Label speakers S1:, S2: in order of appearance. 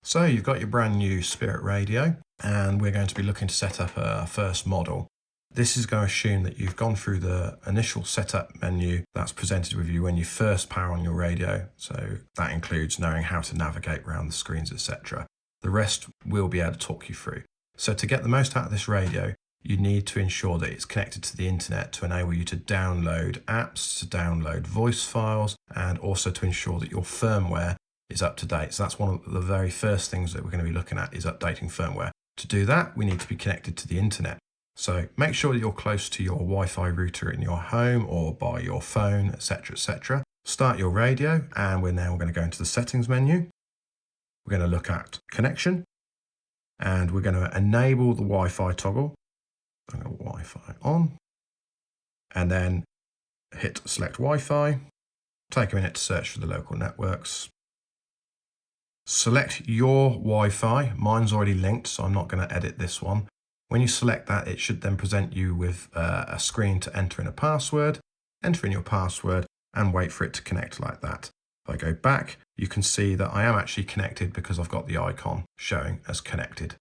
S1: So you've got your brand new Spirit radio, and we're going to be looking to set up a first model. This is going to assume that you've gone through the initial setup menu that's presented with you when you first power on your radio. So that includes knowing how to navigate around the screens, etc. The rest we'll be able to talk you through. So to get the most out of this radio, you need to ensure that it's connected to the internet to enable you to download apps, to download voice files, and also to ensure that your firmware is up to date. So that's one of the very first things that we're going to be looking at, is updating firmware. To do that, we need to be connected to the internet. So make sure that you're close to your Wi-Fi router in your home or by your phone, etc., etc. Start your radio, and we're now going to go into the settings menu. We're going to look at connection, and we're going to enable the Wi-Fi toggle. I'm going to Wi-Fi on, and then hit select Wi-Fi. Take a minute to search for the local networks. Select your Wi-Fi. Mine's already linked, so I'm not going to edit this one. When you select that, it should then present you with a screen to enter in a password. Enter in your password and wait for it to connect like that. If I go back, you can see that I am actually connected because I've got the icon showing as connected.